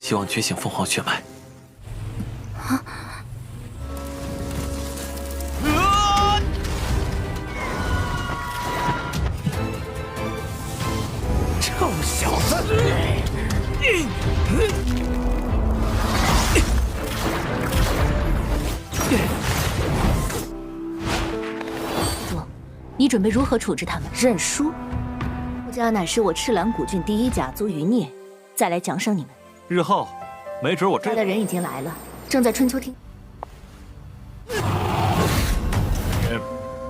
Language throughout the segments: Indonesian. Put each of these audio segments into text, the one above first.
希望觉醒凤凰血脉。臭小子！主，你准备如何处置他们？认输？顾家乃是我赤蓝古郡第一甲族余孽，再来奖赏你们。日后，没准我他的人已经来了，正在春秋厅。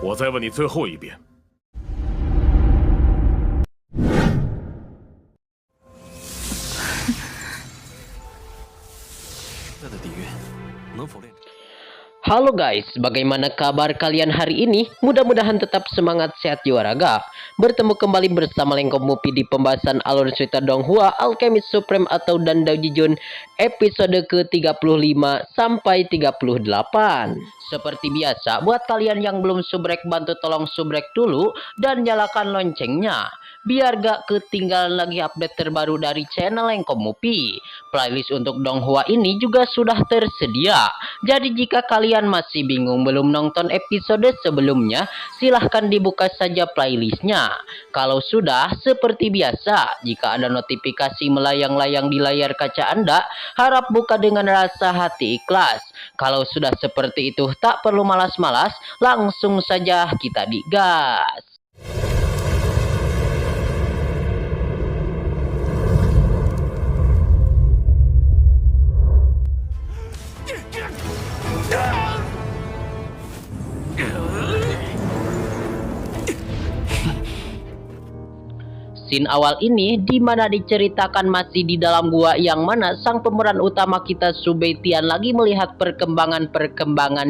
我再问你最后一遍。的底蕴能否练？ Halo guys, bagaimana kabar kalian hari ini? Mudah-mudahan tetap semangat, sehat, jiwa raga. Bertemu kembali bersama Lengkop Mupi di pembahasan alur cerita Donghua Alchemist Supreme atau Dandao Jijun episode ke-35 sampai 38. Seperti biasa, buat kalian yang belum subrek, bantu tolong subrek dulu dan nyalakan loncengnya biar gak ketinggalan lagi update terbaru dari channel Lengkop Mupi. Playlist untuk Donghua ini juga sudah tersedia. Jadi jika kalian masih bingung belum nonton episode sebelumnya, silahkan dibuka saja playlistnya. Kalau sudah, seperti biasa, jika ada notifikasi melayang-layang di layar kaca Anda, harap buka dengan rasa hati ikhlas. Kalau sudah seperti itu, tak perlu malas-malas, langsung saja kita digas. Scene awal ini dimana diceritakan masih di dalam gua yang mana sang pemeran utama kita Su Beitian lagi melihat perkembangan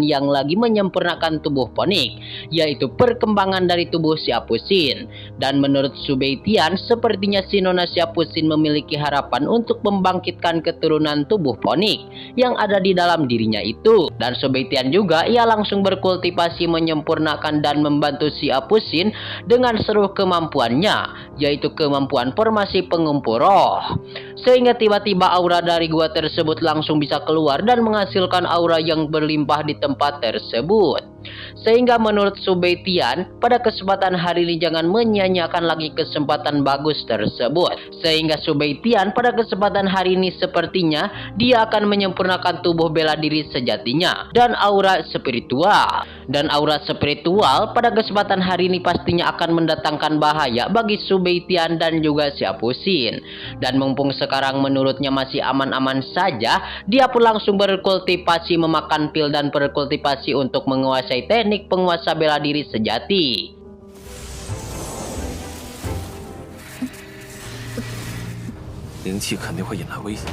yang lagi menyempurnakan tubuh Phoenix, yaitu perkembangan dari tubuh Siapusin. Dan menurut Su Beitian, sepertinya si Nona Siapusin memiliki harapan untuk membangkitkan keturunan tubuh Phoenix yang ada di dalam dirinya itu. Dan Su Beitian juga ia langsung berkultivasi menyempurnakan dan membantu Siapusin dengan seluruh kemampuannya, yaitu kemampuan formasi pengumpul roh, sehingga tiba-tiba aura dari gua tersebut langsung bisa keluar dan menghasilkan aura yang berlimpah di tempat tersebut. Sehingga menurut Su Beitian, pada kesempatan hari ini jangan menyia-nyiakan lagi kesempatan bagus tersebut. Sehingga Su Beitian pada kesempatan hari ini sepertinya dia akan menyempurnakan tubuh bela diri sejatinya dan aura spiritual. Dan aura spiritual pada kesempatan hari ini pastinya akan mendatangkan bahaya bagi Su Beitian dan juga Siapusin. Dan mumpung sekarang menurutnya masih aman-aman saja, dia pun langsung berkultivasi memakan pil dan berkultivasi untuk menguasai teknik penguasa bela diri sejati. 灵气肯定会引来危险。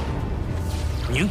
宁。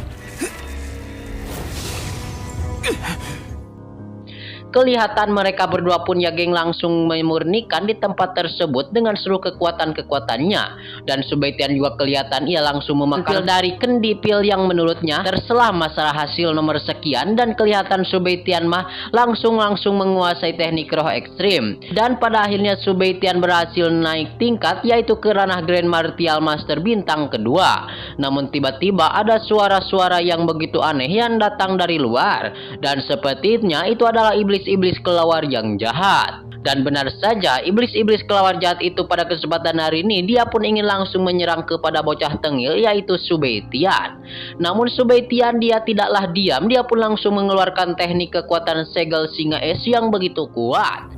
Kelihatan mereka berdua pun ya geng langsung memurnikan di tempat tersebut dengan seluruh kekuatan-kekuatannya. Dan Su Beitian juga kelihatan ia langsung memakan pil dari kendi pil yang menurutnya terselah masalah hasil nomor sekian. Dan kelihatan Su Beitian mah langsung menguasai teknik roh ekstrim. Dan pada akhirnya Su Beitian berhasil naik tingkat, yaitu ke ranah Grand Martial Master bintang kedua. Namun tiba-tiba ada suara-suara yang begitu aneh yang datang dari luar. Dan sepertinya itu adalah iblis kelawar yang jahat. Dan benar saja, iblis kelawar jahat itu pada kesempatan hari ini dia pun ingin langsung menyerang kepada bocah tengil, yaitu Su Beitian. Namun Su Beitian dia tidaklah diam, dia pun langsung mengeluarkan teknik kekuatan segel singa es yang begitu kuat.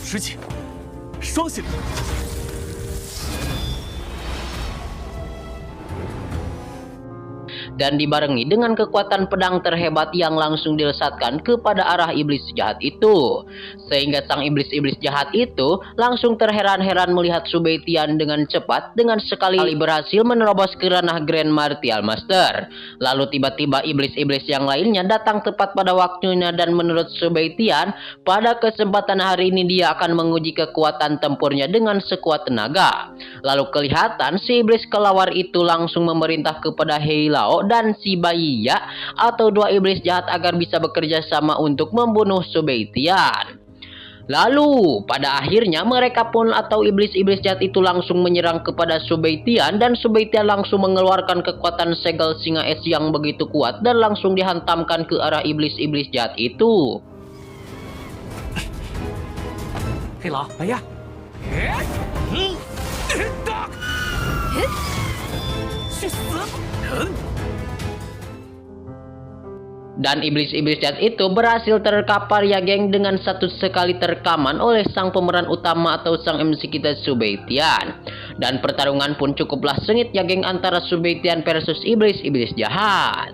十几，双血。 Dan dibarengi dengan kekuatan pedang terhebat yang langsung dilesatkan kepada arah iblis jahat itu. Sehingga sang iblis jahat itu langsung terheran-heran melihat Su Beitian dengan cepat, dengan sekali berhasil menerobos ke ranah Grand Martial Master. Lalu tiba-tiba iblis-iblis yang lainnya datang tepat pada waktunya, dan menurut Su Beitian, pada kesempatan hari ini dia akan menguji kekuatan tempurnya dengan sekuat tenaga. Lalu kelihatan si iblis kelawar itu langsung memerintah kepada Heilao dan si Baiya atau dua iblis jahat agar bisa bekerja sama untuk membunuh Su Beitian. Lalu pada akhirnya mereka pun atau iblis-iblis jahat itu langsung menyerang kepada Subaitian, dan Subaitian langsung mengeluarkan kekuatan segel singa es yang begitu kuat dan langsung dihantamkan ke arah iblis-iblis jahat itu. 黑狼，来呀！去死！ Dan iblis-iblis jahat itu berhasil terkapar ya geng, dengan satu sekali terkaman oleh sang pemeran utama atau sang MC kita Subaitian. Dan pertarungan pun cukuplah sengit ya geng antara Subaitian versus iblis-iblis jahat.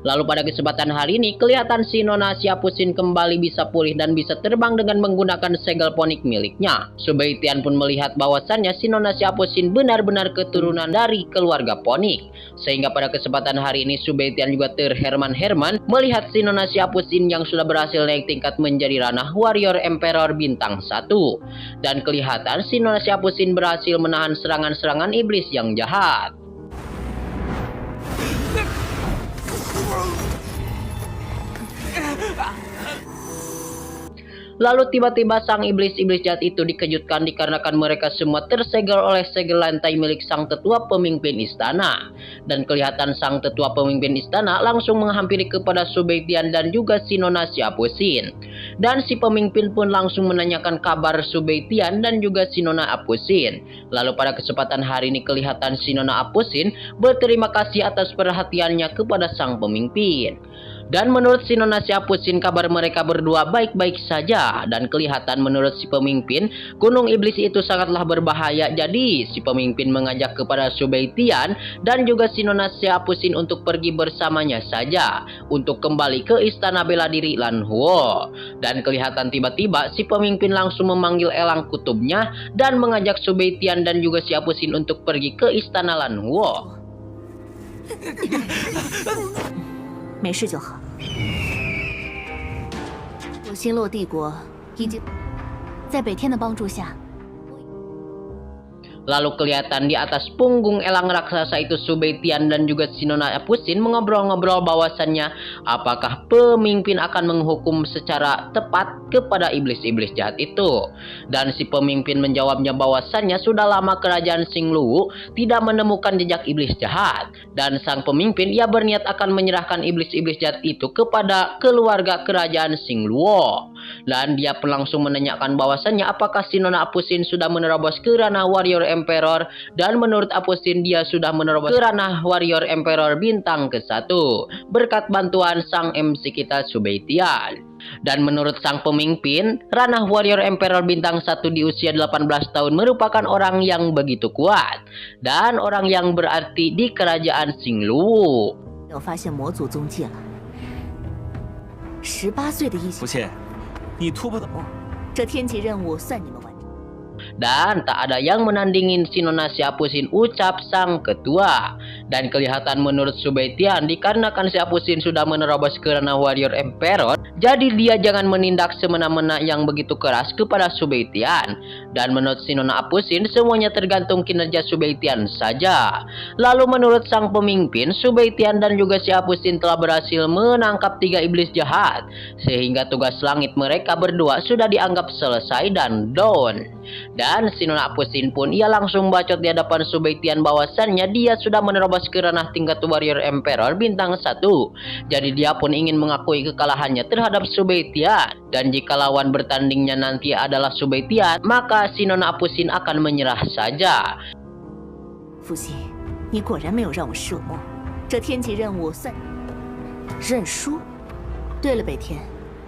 Lalu pada kesempatan hari ini kelihatan si Nona Siapusin kembali bisa pulih dan bisa terbang dengan menggunakan segel ponik miliknya. Subaitian pun melihat bahwasannya si Nona Siapusin benar-benar keturunan dari keluarga ponik. Sehingga pada kesempatan hari ini Subaitian juga terherman-herman melihat si Nona Siapusin yang sudah berhasil naik tingkat menjadi ranah Warrior Emperor bintang 1. Dan kelihatan si Nona Siapusin berhasil menahan serangan-serangan iblis yang jahat. Lalu tiba-tiba sang iblis-iblis jahat itu dikejutkan dikarenakan mereka semua tersegel oleh segel lantai milik sang tetua pemimpin istana. Dan kelihatan sang tetua pemimpin istana langsung menghampiri kepada Subaitian dan juga si Nona Siapusin. Dan si pemimpin pun langsung menanyakan kabar Subaitian dan juga si Nona Apusin. Lalu pada kesempatan hari ini kelihatan si Nona Apusin berterima kasih atas perhatiannya kepada sang pemimpin. Dan menurut si Nona Siapusin kabar mereka berdua baik-baik saja. Dan kelihatan menurut si pemimpin gunung iblis itu sangatlah berbahaya. Jadi si pemimpin mengajak kepada Subaitian dan juga si Nona Siapusin untuk pergi bersamanya saja untuk kembali ke istana bela diri Lanhuo. Dan kelihatan tiba-tiba si pemimpin langsung memanggil elang kutubnya dan mengajak Subaitian dan juga Siapusin untuk pergi ke istana Lanhuo. 没事就好。我星落帝国已经在北天的帮助下。 Lalu kelihatan di atas punggung elang raksasa itu Subaitian dan juga si Nona Apusin mengobrol-ngobrol bahwasannya apakah pemimpin akan menghukum secara tepat kepada iblis-iblis jahat itu. Dan si pemimpin menjawabnya bahwasannya sudah lama kerajaan Xingluo tidak menemukan jejak iblis jahat. Dan sang pemimpin ia berniat akan menyerahkan iblis-iblis jahat itu kepada keluarga kerajaan Xingluo. Dan dia pun langsung menanyakan bahwasannya apakah si Nona Apusin sudah menerobos ke ranah Warrior Emperor, dan menurut Apusin dia sudah menerobos ke ranah Warrior Emperor bintang ke-1 berkat bantuan sang MC kita Subaitian. Dan menurut sang pemimpin, ranah Warrior Emperor bintang 1 di usia 18 tahun merupakan orang yang begitu kuat dan orang yang berarti di kerajaan Xingluo. 有发现魔族踪迹了。18岁的一小，不信，你突破的这天级任务算你们完成。 Dan tak ada yang menandingin si Nona Siapusin, ucap sang ketua. Dan kelihatan menurut Subaitian dikarenakan Siapusin sudah menerobos ke ranah Warrior Emperor, jadi dia jangan menindak semena-mena yang begitu keras kepada Subaitian. Dan menurut si Nona Apusin semuanya tergantung kinerja Subaitian saja. Lalu menurut sang pemimpin, Subaitian dan juga Siapusin telah berhasil menangkap 3 iblis jahat, sehingga tugas langit mereka berdua sudah dianggap selesai dan down. Dan si Nona Apusin pun ia langsung bacot di hadapan Subaitian bahwasannya dia sudah menerobos ke ranah tingkat Warrior Emperor bintang 1. Jadi dia pun ingin mengakui kekalahannya terhadap Subaitian. Dan jika lawan bertandingnya nanti adalah Subaitian, maka si Nona Apusin akan menyerah saja. 父亲，你果然没有让我失望。这天级任务算认输。对了，北天，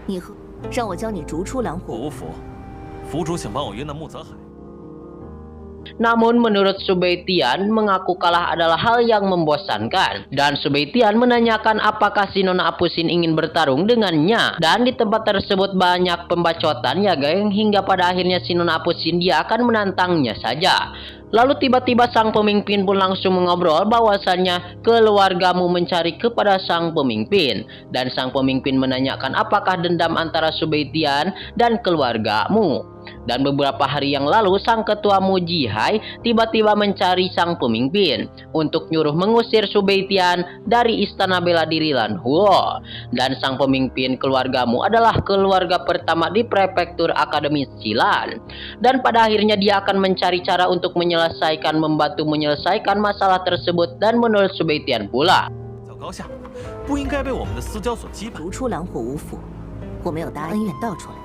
你和让我教你逐出蓝火。我无服，府主想帮我约那穆泽海。 Namun menurut Subaitian, mengaku kalah adalah hal yang membosankan. Dan Subaitian menanyakan apakah si Nona Apusin ingin bertarung dengannya. Dan di tempat tersebut banyak pembacotan ya geng, hingga pada akhirnya si Nona Apusin dia akan menantangnya saja. Lalu tiba-tiba sang pemimpin pun langsung mengobrol bahwasannya keluargamu mencari kepada sang pemimpin. Dan sang pemimpin menanyakan apakah dendam antara Subaitian dan keluargamu. Dan beberapa hari yang lalu sang ketua Mujihai tiba-tiba mencari sang pemimpin untuk nyuruh mengusir Subeitian dari istana bela diri Lanhuo. Dan sang pemimpin keluargamu adalah keluarga pertama di prefektur Akademi Xilan. Dan pada akhirnya dia akan mencari cara untuk membantu menyelesaikan masalah tersebut. Dan menurut Subeitian pula, 较高下，不应该被我们的私交所羁绊。逐出蓝火五府，我没有答恩怨道出来，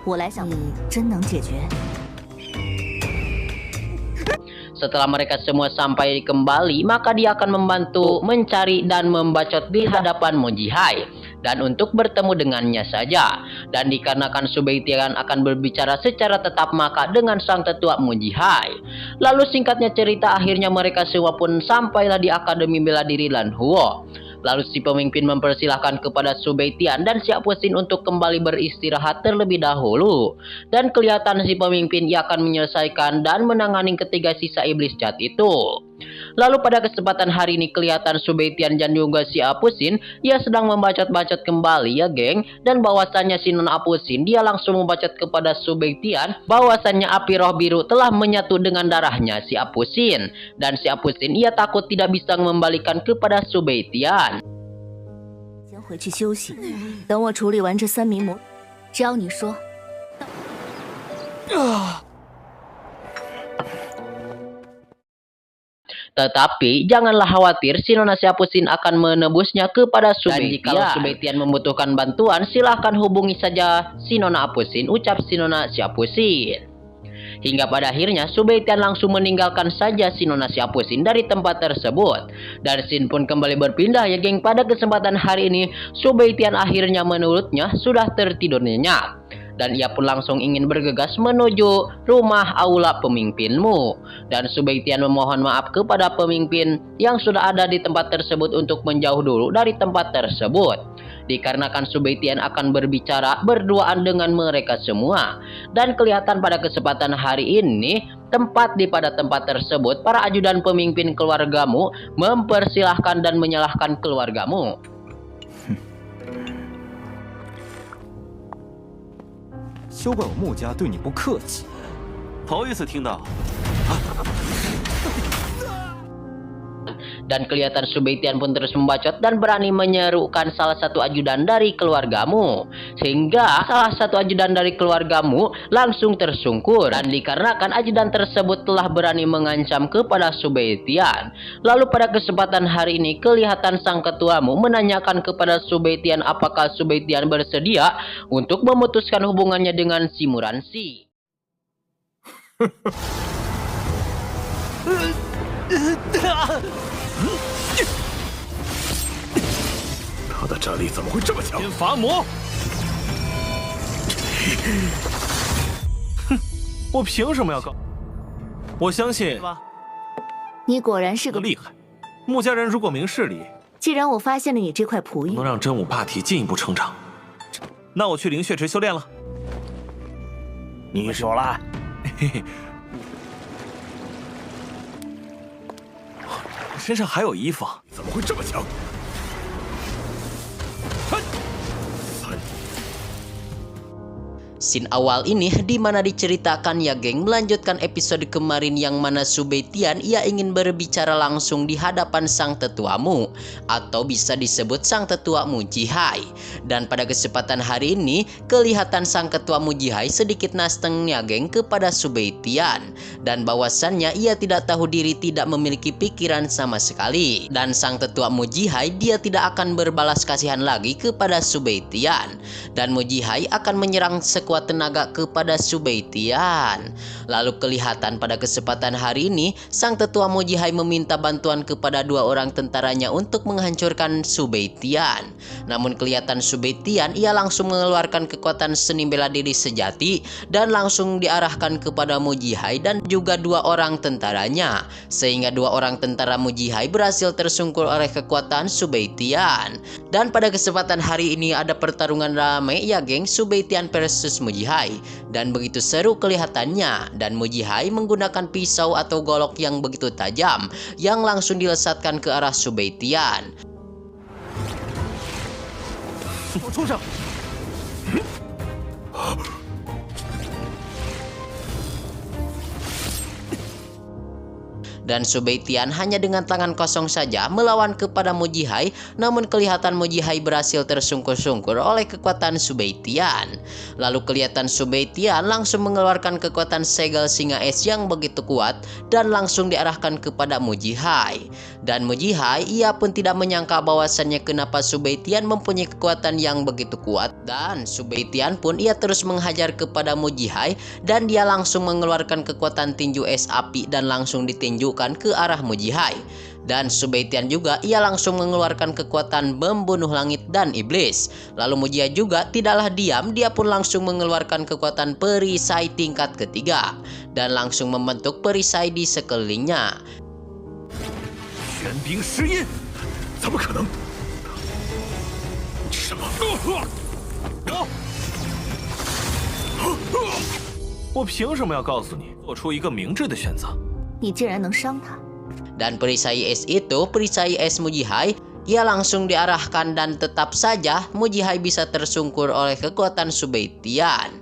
我来想，你真能解决？ Setelah mereka semua sampai kembali, maka dia akan membantu mencari dan membacot di hadapan Mujihai. Dan untuk bertemu dengannya saja. Dan dikarenakan Subeitian akan berbicara secara tetap maka dengan sang tetua Mujihai. Lalu singkatnya cerita, akhirnya mereka semua pun sampailah di Akademi Bela Diri Lanhuo. Lalu si pemimpin mempersilahkan kepada Subeitian dan Siapusin untuk kembali beristirahat terlebih dahulu. Dan kelihatan si pemimpin ia akan menyelesaikan dan menangani ketiga sisa iblis jahat itu. Lalu pada kesempatan hari ini kelihatan Subeitian dan juga si Apusin ia sedang membacot-bacot kembali ya geng. Dan bahwasannya si non Apusin dia langsung membacot kepada Subeitian bahwasannya api roh biru telah menyatu dengan darahnya si Apusin. Dan si Apusin ia takut tidak bisa mengembalikan kepada Subeitian. 先回去休息，等我处理完这3名魔，只要你说。 Tetapi janganlah khawatir, si Nona Siapusin akan menebusnya kepada Subeitian. Dan jika Subeitian membutuhkan bantuan, silahkan hubungi saja si Nona Apusin, ucap si Nona Siapusin. Hingga pada akhirnya Subeitian langsung meninggalkan saja si Nona Siapusin dari tempat tersebut. Dan scene pun kembali berpindah ya geng. Pada kesempatan hari ini Subeitian akhirnya menurutnya sudah tertidur nyenyak. Dan ia pun langsung ingin bergegas menuju rumah aula pemimpinmu. Dan Subeitian memohon maaf kepada pemimpin yang sudah ada di tempat tersebut untuk menjauh dulu dari tempat tersebut. Dikarenakan Subeitian akan berbicara berduaan dengan mereka semua. Dan kelihatan pada kesempatan hari ini pada tempat tersebut para ajudan pemimpin keluargamu mempersilahkan dan menyalahkan keluargamu. 休怪我穆家对你不客气。头一次听到。 Dan kelihatan Subeitian pun terus membacot dan berani menyerukan salah satu ajudan dari keluargamu. Sehingga salah satu ajudan dari keluargamu langsung tersungkur. Dan dikarenakan ajudan tersebut telah berani mengancam kepada Subeitian. Lalu pada kesempatan hari ini kelihatan sang ketuamu menanyakan kepada Subeitian apakah Subeitian bersedia untuk memutuskan hubungannya dengan si Muransi. 他的战力怎么会这么强？天罚魔！哼，我凭什么要告？我相信吧，你果然是个厉害。穆家人如果明事理，既然我发现了你这块璞玉，能让真武霸体进一步成长，那我去灵血池修炼了。你说了，嘿嘿。 身上还有衣服，怎么会这么强？ Scene awal ini dimana diceritakan ya geng melanjutkan episode kemarin yang mana Subeitian ia ingin berbicara langsung di hadapan sang tetuamu atau bisa disebut sang tetua Mujihai. Dan pada kesempatan hari ini kelihatan sang ketua Mujihai sedikit nasteng ya geng kepada Subeitian dan bahwasannya ia tidak tahu diri, tidak memiliki pikiran sama sekali. Dan sang tetua Mujihai dia tidak akan berbalas kasihan lagi kepada Subeitian dan Mujihai akan menyerang sekuat tenaga kepada Subeitian. Lalu kelihatan pada kesempatan hari ini sang tetua Mujihai meminta bantuan kepada 2 orang tentaranya untuk menghancurkan Subeitian. Namun kelihatan Subeitian ia langsung mengeluarkan kekuatan seni bela diri sejati dan langsung diarahkan kepada Mujihai dan juga 2 orang tentaranya, sehingga 2 orang tentara Mujihai berhasil tersungkur oleh kekuatan Subeitian. Dan pada kesempatan hari ini ada pertarungan ramai ya geng, Subeitian versus Mujihai, dan begitu seru kelihatannya. Dan Mujihai menggunakan pisau atau golok yang begitu tajam yang langsung dilesatkan ke arah Subeitian. Dan Subeitian hanya dengan tangan kosong saja melawan kepada Mujihai, namun kelihatan Mujihai berhasil tersungkur-sungkur oleh kekuatan Subeitian. Lalu kelihatan Subeitian langsung mengeluarkan kekuatan segel singa es yang begitu kuat dan langsung diarahkan kepada Mujihai. Dan Mujihai ia pun tidak menyangka bahwasannya kenapa Subeitian mempunyai kekuatan yang begitu kuat, dan Subeitian pun ia terus menghajar kepada Mujihai dan dia langsung mengeluarkan kekuatan tinju es api dan langsung ditinjukan ke arah Mujihai. Dan Subeitian juga ia langsung mengeluarkan kekuatan membunuh langit dan iblis. Lalu Mujihai juga tidaklah diam, dia pun langsung mengeluarkan kekuatan perisai tingkat ketiga dan langsung membentuk perisai di sekelilingnya. 玄冰石印，怎么可能？什么？我凭什么要告诉你做出一个明智的选择？你竟然能伤他！ Dan perisai es itu, perisai es Mujihai, ia langsung diarahkan dan tetap saja Mujihai bisa tersungkur oleh kekuatan Subeitian.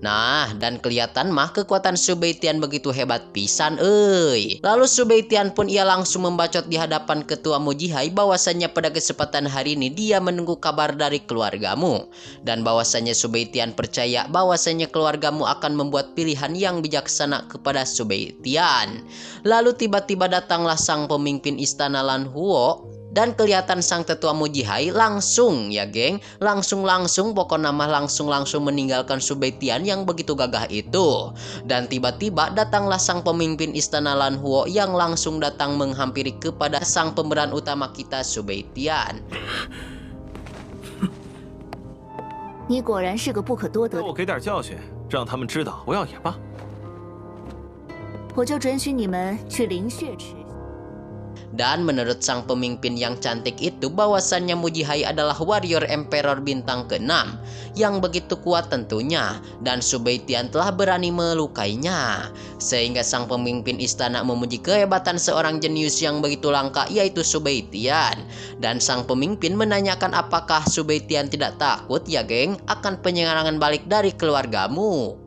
Nah, dan kelihatan mah kekuatan Subeitian begitu hebat pisan euy. Lalu Subeitian pun ia langsung membacot di hadapan ketua Mujihai bahwasannya pada kesempatan hari ini dia menunggu kabar dari keluargamu. Dan bahwasannya Subeitian percaya bahwasannya keluargamu akan membuat pilihan yang bijaksana kepada Subeitian. Lalu tiba-tiba datanglah sang pemimpin istana Lan Huo. Dan kelihatan sang tetua Mujihai langsung ya geng, langsung pokoknya mah langsung meninggalkan Subeitian yang begitu gagah itu. Dan tiba-tiba datanglah sang pemimpin istana Lan Huo yang langsung datang menghampiri kepada sang pemeran utama kita Subeitian. 你果然是个不可多得让我给点教训，让他们知道不要也罢。我就准许你们去灵血池。 Dan menurut sang pemimpin yang cantik itu bahwasannya Mujihai adalah warrior emperor bintang ke-6 yang begitu kuat tentunya, dan Subeitian telah berani melukainya. Sehingga sang pemimpin istana memuji kehebatan seorang jenius yang begitu langka yaitu Subeitian. Dan sang pemimpin menanyakan apakah Subeitian tidak takut ya geng akan penyerangan balik dari keluargamu.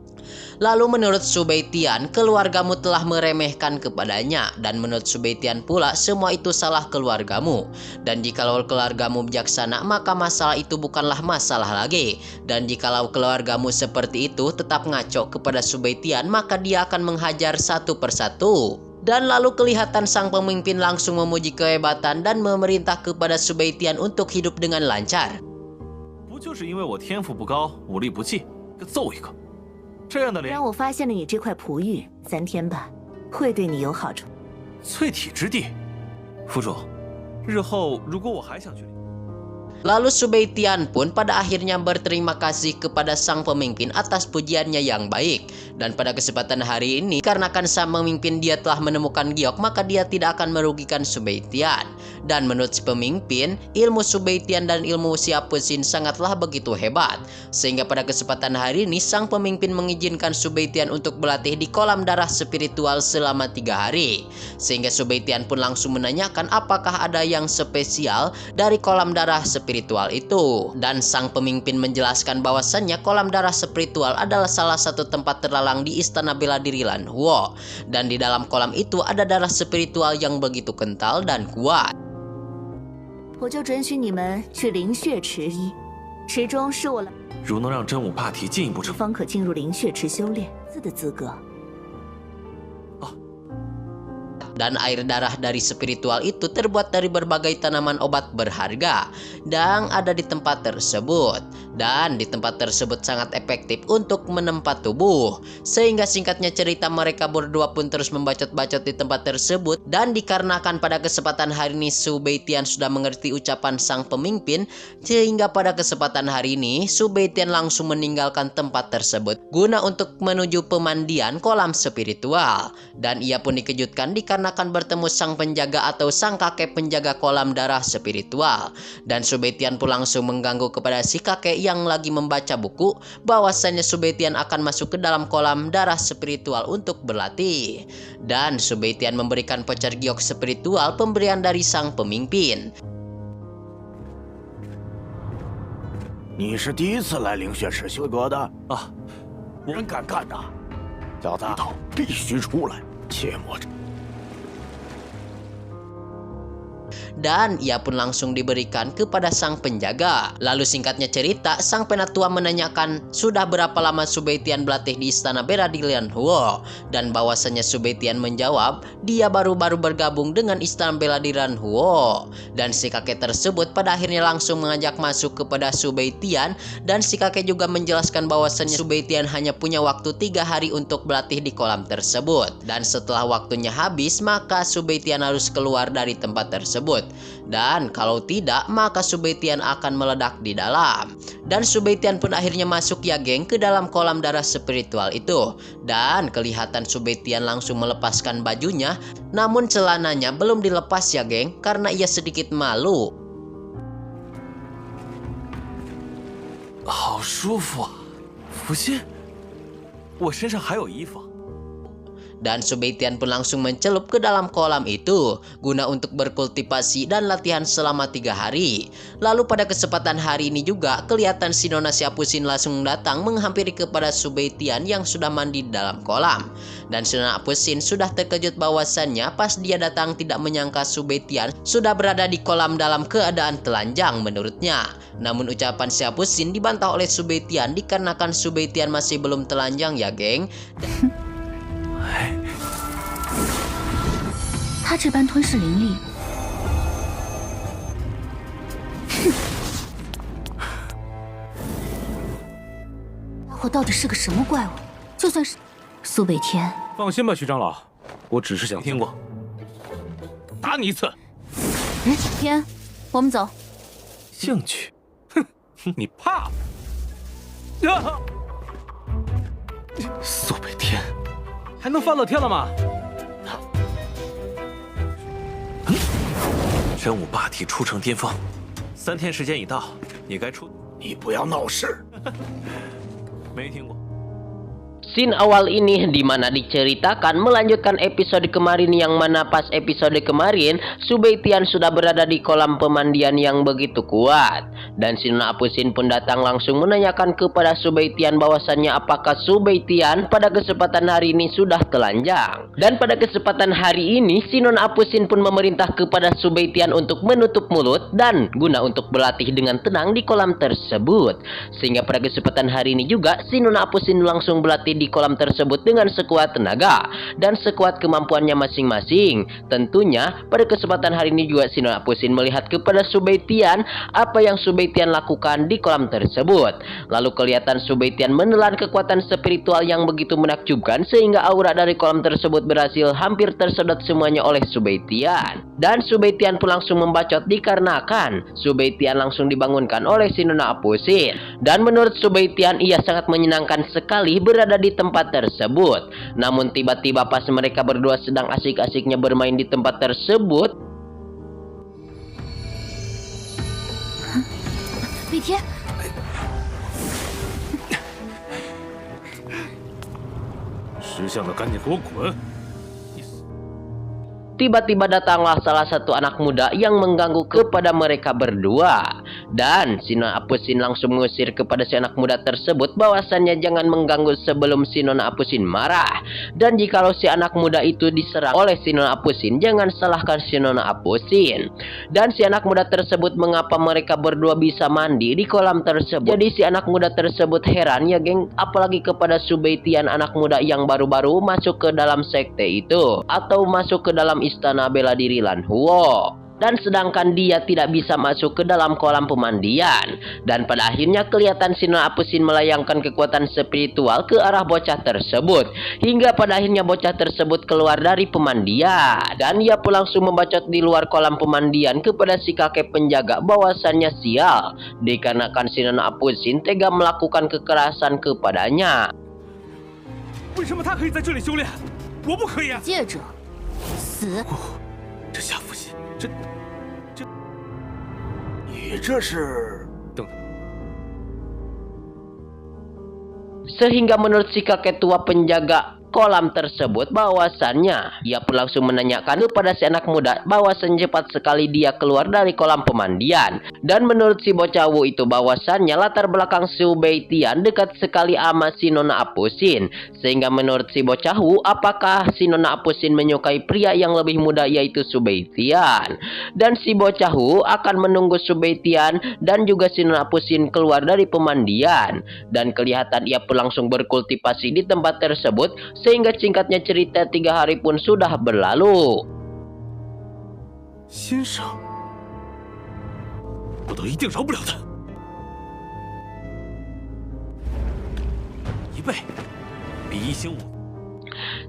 Lalu menurut Subeitian, keluargamu telah meremehkan kepadanya. Dan menurut Subeitian pula, semua itu salah keluargamu. Dan jikalau keluargamu bijaksana, maka masalah itu bukanlah masalah lagi. Dan jikalau keluargamu seperti itu tetap ngaco kepada Subeitian, maka dia akan menghajar satu persatu. Dan lalu kelihatan sang pemimpin langsung memuji kehebatan dan memerintah kepada Subeitian untuk hidup dengan lancar. 不就是因为我天赋不高，武力不济，就揍一个。 这样的脸，让我发现了你这块璞玉，3天吧，会对你有好处。淬体之地，府主，日后如果我还想去， Lalu Subeitian pun pada akhirnya berterima kasih kepada sang pemimpin atas pujiannya yang baik. Dan pada kesempatan hari ini, karenakan sang pemimpin dia telah menemukan giok, maka dia tidak akan merugikan Subeitian. Dan menurut si pemimpin, ilmu Subeitian dan ilmu Siapusin sangatlah begitu hebat. Sehingga pada kesempatan hari ini, sang pemimpin mengizinkan Subeitian untuk berlatih di kolam darah spiritual selama 3 hari. Sehingga Subeitian pun langsung menanyakan apakah ada yang spesial dari kolam darah spiritual itu. Dan sang pemimpin menjelaskan bahwasannya kolam darah spiritual adalah salah satu tempat terlalang di istana bela diri Lan Huo. Dan di dalam kolam itu ada darah spiritual yang begitu kental dan kuat. 我就准许你们去灵血池一，池中是我来，如能让真武帕提进一步成，方可进入灵血池修炼的资格。 Dan air darah dari spiritual itu terbuat dari berbagai tanaman obat berharga yang ada di tempat tersebut. Dan di tempat tersebut sangat efektif untuk menempa tubuh. Sehingga singkatnya cerita mereka berdua pun terus membacot-bacot di tempat tersebut. Dan dikarenakan pada kesempatan hari ini Subeitian sudah mengerti ucapan sang pemimpin, sehingga pada kesempatan hari ini Subeitian langsung meninggalkan tempat tersebut guna untuk menuju pemandian kolam spiritual. Dan ia pun dikejutkan dikarenakan bertemu sang penjaga atau sang kakek penjaga kolam darah spiritual. Dan Subeitian pun langsung mengganggu kepada si kakek yang lagi membaca buku bahwasannya Subeitian akan masuk ke dalam kolam darah spiritual untuk berlatih. Dan Subeitian memberikan voucher giok spiritual pemberian dari sang pemimpin. 你是第一次来灵血池修阁的啊？人敢干呐！小子，必须出来，切莫！ dan ia pun langsung diberikan kepada sang penjaga. Lalu singkatnya cerita, sang penatua menanyakan sudah berapa lama Subei-Tian berlatih di istana Bela Diri Huo, dan bahwasanya Subei-Tian menjawab dia baru-baru bergabung dengan istana Bela Diri Huo. Dan si kakek tersebut pada akhirnya langsung mengajak masuk kepada Subei-Tian, dan si kakek juga menjelaskan bahwasanya Subei-Tian hanya punya waktu 3 hari untuk berlatih di kolam tersebut, dan setelah waktunya habis maka Subei-Tian harus keluar dari tempat tersebut, dan kalau tidak maka Subei-Tian akan meledak di dalam. Dan Subei-Tian pun akhirnya masuk ya geng ke dalam kolam darah spiritual itu, dan kelihatan Subei-Tian langsung melepaskan bajunya, namun celananya belum dilepas ya geng karena ia sedikit malu. 好舒服啊，福星，我身上还有衣服。 Dan Subei-Tian pun langsung mencelup ke dalam kolam itu guna untuk berkultivasi dan latihan selama 3 hari. Lalu pada kesempatan hari ini juga kelihatan si Nona Siapusin langsung datang menghampiri kepada Subei-Tian yang sudah mandi di dalam kolam. Dan si Nona Siapusin sudah terkejut bahwasannya pas dia datang tidak menyangka Subei-Tian sudah berada di kolam dalam keadaan telanjang menurutnya. Namun ucapan Siapusin dibantah oleh Subei-Tian dikarenakan Subei-Tian masih belum telanjang ya geng. 他这般吞噬灵力，家伙到底是个什么怪物？就算是苏北天， 放心吧，徐长老，我只是想听过，打你一次。天，我们走。兴趣。 你怕？苏北天， 还能翻了天了吗？ 真武霸体初成巅峰，3天时间已到，你该出。你不要闹事。没听过。 Scene awal ini dimana diceritakan melanjutkan episode kemarin, yang mana pas episode kemarin Subei-Tian sudah berada di kolam pemandian yang begitu kuat, dan si Nona Apusin pun datang langsung menanyakan kepada Subei-Tian bahwasannya apakah Subei-Tian pada kesempatan hari ini sudah telanjang. Dan pada kesempatan hari ini si Nona Apusin pun memerintah kepada Subei-Tian untuk menutup mulut dan guna untuk berlatih dengan tenang di kolam tersebut. Sehingga pada kesempatan hari ini juga si Nona Apusin langsung berlatih di kolam tersebut dengan sekuat tenaga dan sekuat kemampuannya masing-masing. Tentunya pada kesempatan hari ini juga si Nona Apusin melihat kepada Subei-Tian apa yang Subei-Tian lakukan di kolam tersebut. Lalu kelihatan Subei-Tian menelan kekuatan spiritual yang begitu menakjubkan sehingga aura dari kolam tersebut berhasil hampir tersedot semuanya oleh Subei-Tian. Dan Subei-Tian pun langsung membacot dikarenakan Subei-Tian langsung dibangunkan oleh si Nona Apusin. Dan menurut Subei-Tian ia sangat menyenangkan sekali berada di tempat tersebut. Namun tiba-tiba pas mereka berdua sedang asik-asiknya bermain di tempat tersebut, 北天， 识相的赶紧给我滚！ tiba-tiba datanglah salah satu anak muda yang mengganggu kepada mereka berdua. Dan si Nona Apusin langsung mengusir kepada si anak muda tersebut bahwasannya jangan mengganggu sebelum si Nona Apusin marah. Dan jikalau si anak muda itu diserang oleh si Nona Apusin, jangan salahkan si Nona Apusin. Dan si anak muda tersebut mengapa mereka berdua bisa mandi di kolam tersebut. Jadi si anak muda tersebut heran ya geng, apalagi kepada Subei-Tian, anak muda yang baru-baru masuk ke dalam sekte itu atau masuk ke dalam istana bela diri Lanhuo. Dan sedangkan dia tidak bisa masuk ke dalam kolam pemandian. Dan pada akhirnya kelihatan si Nona Apusin melayangkan kekuatan spiritual ke arah bocah tersebut, hingga pada akhirnya bocah tersebut keluar dari pemandian. Dan ia pun langsung membacot di luar kolam pemandian kepada si kakek penjaga bahwasannya sial dikarenakan si Nona Apusin tega melakukan kekerasan kepadanya. 为什么他可以在这里修炼，我不可以啊？ 借着死。 这下不行，这，你这是……等， Sehingga menurut si kakek tua penjaga kolam tersebut bahwasannya ia pun langsung menanyakan kepada si anak muda bahwasannya cepat sekali dia keluar dari kolam pemandian. Dan menurut si bocah Wu itu bahwasannya latar belakang Su Beitian dekat sekali sama si Nona Apusin. Sehingga menurut si bocah Wu, apakah si Nona Apusin menyukai pria yang lebih muda yaitu Su Beitian. Dan si bocah Wu akan menunggu Su Beitian dan juga si Nona Apusin keluar dari pemandian. Dan kelihatan ia pun langsung berkultivasi di tempat tersebut. Sehingga singkatnya cerita 3 hari pun sudah berlalu. 先生，不得一定饶不了他。1倍，比1星5。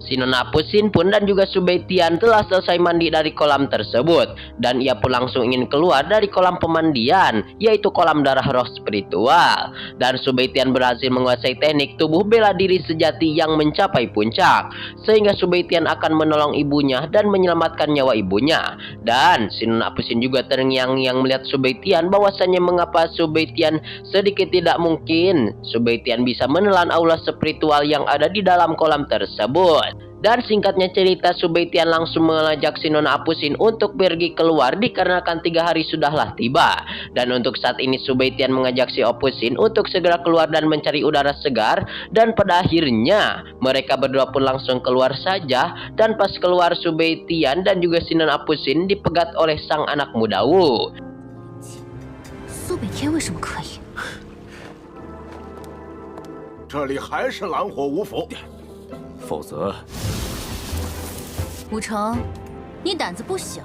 Si Nona Apusin pun dan juga Su Beitian telah selesai mandi dari kolam tersebut. Dan ia pun langsung ingin keluar dari kolam pemandian, yaitu kolam darah roh spiritual. Dan Su Beitian berhasil menguasai teknik tubuh bela diri sejati yang mencapai puncak. Sehingga Su Beitian akan menolong ibunya dan menyelamatkan nyawa ibunya. Dan si Nona Apusin juga terngiang-ngiang melihat Su Beitian bahwasannya mengapa Su Beitian sedikit tidak mungkin Su Beitian bisa menelan aula spiritual yang ada di dalam kolam tersebut. Dan singkatnya cerita, Su Beitian langsung mengajak si Nona Apusin untuk pergi keluar dikarenakan 3 hari sudahlah tiba. Dan untuk saat ini Su Beitian mengajak si Apusin untuk segera keluar dan mencari udara segar. Dan pada akhirnya mereka berdua pun langsung keluar saja. Dan pas keluar Su Beitian dan juga si Nona Apusin dipegat oleh sang anak muda Wu. 苏北天为什么可以？这里还是蓝火无府。 否则，武成，你胆子不小。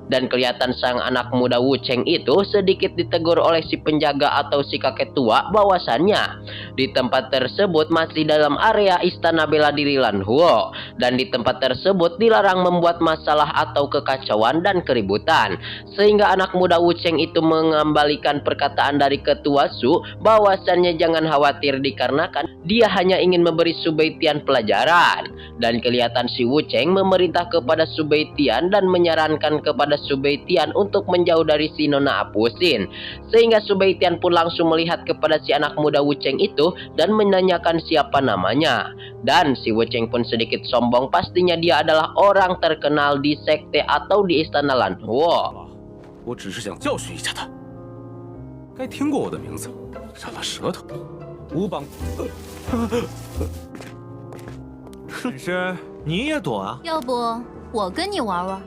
Dan kelihatan sang anak muda Wu Cheng itu sedikit ditegur oleh si penjaga atau si kakek tua bahwasannya di tempat tersebut masih dalam area istana bela diri Lanhuo. Dan di tempat tersebut dilarang membuat masalah atau kekacauan dan keributan. Sehingga anak muda Wu Cheng itu mengembalikan perkataan dari ketua Su bahwasannya jangan khawatir dikarenakan dia hanya ingin memberi Su Beitian pelajaran. Dan kelihatan si Wu Cheng memerintah kepada Su Beitian dan menyarankan kepada Su Beitian untuk menjauh dari si Nona Apusin. Sehingga Su Beitian pun langsung melihat kepada si anak muda Wu Cheng itu dan menanyakan siapa namanya. Dan si Wu Cheng pun sedikit sombong, pastinya dia adalah orang terkenal di sekte atau di istana Lanhuo. 我只是想教训一下他。该听过我的名字，染了舌头。吴帮，本师你也躲啊？要不我跟你玩玩？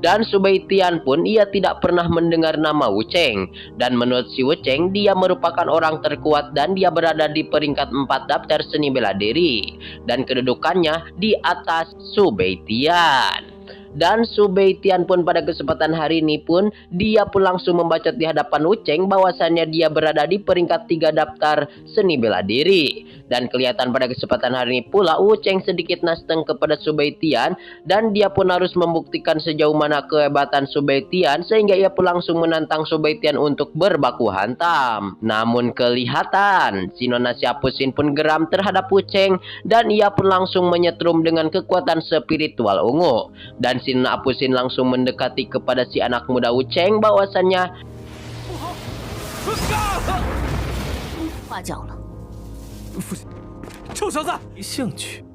Dan Su Beitian pun ia tidak pernah mendengar nama Wu Cheng. Dan menurut si Wu Cheng, dia merupakan orang terkuat dan dia berada di peringkat 4 daftar seni bela diri. Dan kedudukannya di atas Su Beitian. Dan Su Beitian pun pada kesempatan hari ini pun dia pun langsung membacot di hadapan Wu Cheng bahwasannya dia berada di peringkat 3 daftar seni bela diri. Dan kelihatan pada kesempatan hari ini pula Wu Cheng sedikit nasteng kepada Su Beitian dan dia pun harus membuktikan sejauh mana kehebatan Su Beitian sehingga ia pun langsung menantang Su Beitian untuk berbaku hantam. Namun kelihatan si Nona Apusin pun geram terhadap Wu Cheng dan ia pun langsung menyetrum dengan kekuatan spiritual ungu. Dan si Nona Apusin langsung mendekati kepada si anak muda Wu Cheng bahwasannya 画脚了。 父亲，臭小子，没兴趣。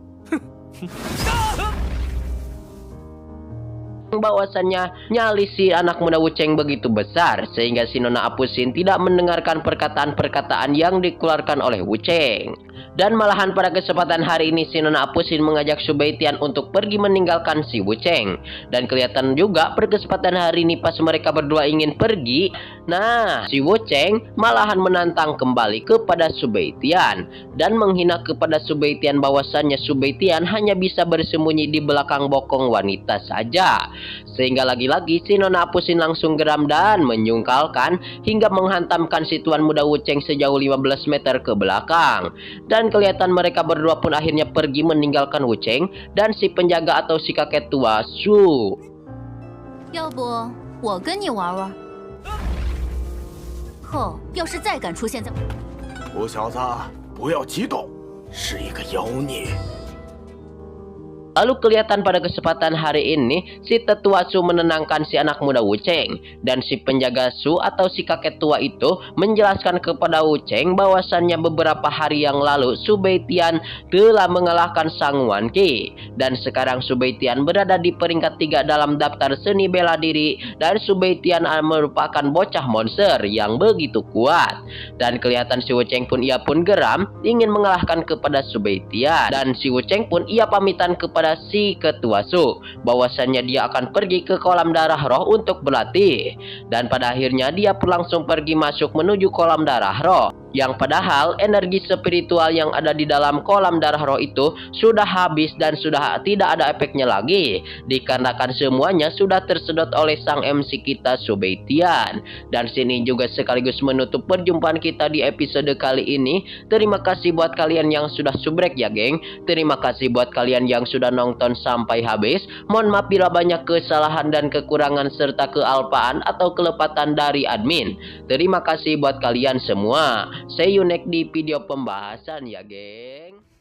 bahwasannya nyali si anak muda Wu Cheng begitu besar sehingga si Nona Apusin tidak mendengarkan perkataan-perkataan yang dikeluarkan oleh Wu Cheng. Dan malahan pada kesempatan hari ini si Nona Apusin mengajak Su Beitian untuk pergi meninggalkan si Wu Cheng. Dan kelihatan juga pada kesempatan hari ini pas mereka berdua ingin pergi, nah si Wu Cheng malahan menantang kembali kepada Su Beitian dan menghina kepada Su Beitian bahwasannya Su Beitian hanya bisa bersembunyi di belakang bokong wanita saja. Sehingga lagi-lagi si Nona Apusin langsung geram dan menyungkalkan hingga menghantamkan si tuan muda Wu Cheng sejauh 15 meter ke belakang. Dan kelihatan mereka berdua pun akhirnya pergi meninggalkan Wu Cheng dan si penjaga atau si kakek tua Su. 要不我跟你玩玩？后要是再敢出现在……胡小子，不要激动，是一个妖孽。Lalu kelihatan pada kesempatan hari ini si tetua Su menenangkan si anak muda Wu Cheng, dan si penjaga Su atau si kakek tua itu menjelaskan kepada Wu Cheng bahwasannya beberapa hari yang lalu Su Beitian telah mengalahkan Sang Wan Qi, dan sekarang Su Beitian berada di peringkat 3 dalam daftar seni bela diri, dan Su Beitian merupakan bocah monster yang begitu kuat. Dan kelihatan si Wu Cheng pun ia pun geram ingin mengalahkan kepada Su Beitian, dan si Wu Cheng pun ia pamitan kepada si ketua Su bahwasannya dia akan pergi ke kolam darah roh untuk berlatih, dan pada akhirnya dia pun langsung pergi masuk menuju kolam darah roh, yang padahal energi spiritual yang ada di dalam kolam darah roh itu sudah habis dan sudah tidak ada efeknya lagi, dikarenakan semuanya sudah tersedot oleh sang MC kita Su Beitian. Dan sini juga sekaligus menutup perjumpaan kita di episode kali ini. Terima kasih buat kalian yang sudah subrek ya geng. Terima kasih buat kalian yang sudah nonton sampai habis. Mohon maaf bila banyak kesalahan dan kekurangan serta kealpaan atau kelepatan dari admin. Terima kasih buat kalian semua. See you next di video pembahasan ya geng.